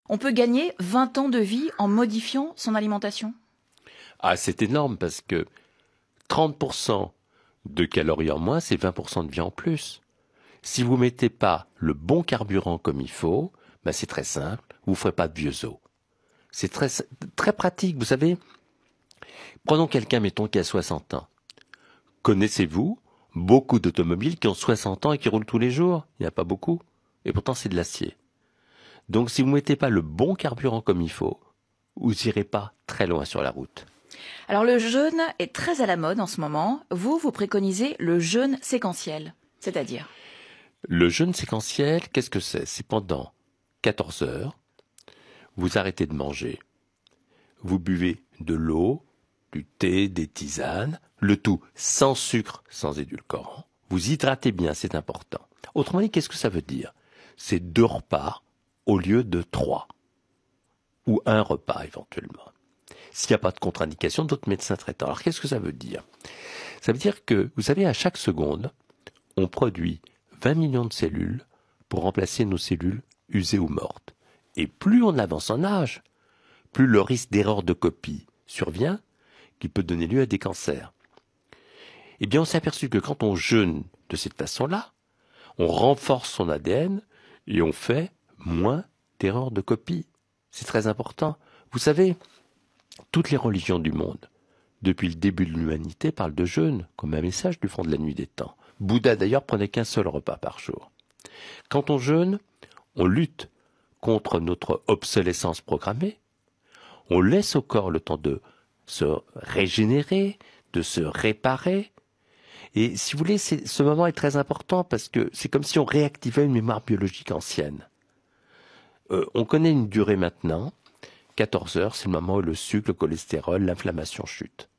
On peut gagner 20 ans de vie en modifiant son alimentation? Ah, c'est énorme parce que 30% de calories en moins, c'est 20% de vie en plus. Si vous mettez pas le bon carburant comme il faut, ben c'est très simple, vous ne ferez pas de vieux os. C'est très, très pratique, vous savez. Prenons quelqu'un, mettons, qui a 60 ans. Connaissez-vous beaucoup d'automobiles qui ont 60 ans et qui roulent tous les jours? Il n'y en a pas beaucoup. Et pourtant, c'est de l'acier. Donc, si vous ne mettez pas le bon carburant comme il faut, vous n'irez pas très loin sur la route. Alors le jeûne est très à la mode en ce moment. Vous préconisez le jeûne séquentiel, c'est-à-dire? Le jeûne séquentiel, qu'est-ce que c'est? C'est pendant 14 heures, vous arrêtez de manger, vous buvez de l'eau, du thé, des tisanes, le tout sans sucre, sans édulcorant. Vous hydratez bien, c'est important. Autrement dit, qu'est-ce que ça veut dire? C'est 2 repas au lieu de 3. Ou 1 repas éventuellement. S'il n'y a pas de contre-indication, d'autres médecins traitants. Alors qu'est-ce que ça veut dire? Ça veut dire que, vous savez, à chaque seconde, on produit 20 millions de cellules pour remplacer nos cellules usées ou mortes. Et plus on avance en âge, plus le risque d'erreur de copie survient, qui peut donner lieu à des cancers. Eh bien, on s'est aperçu que quand on jeûne de cette façon-là, on renforce son ADN et on fait moins d'erreurs de copie. C'est très important. Vous savez, toutes les religions du monde, depuis le début de l'humanité, parlent de jeûne comme un message du fond de la nuit des temps. Bouddha d'ailleurs prenait qu'un seul repas par jour. Quand on jeûne, on lutte contre notre obsolescence programmée. On laisse au corps le temps de se régénérer, de se réparer. Et si vous voulez, ce moment est très important parce que c'est comme si on réactivait une mémoire biologique ancienne. On connaît une durée maintenant. 14 heures, c'est le moment où le sucre, le cholestérol, l'inflammation chute.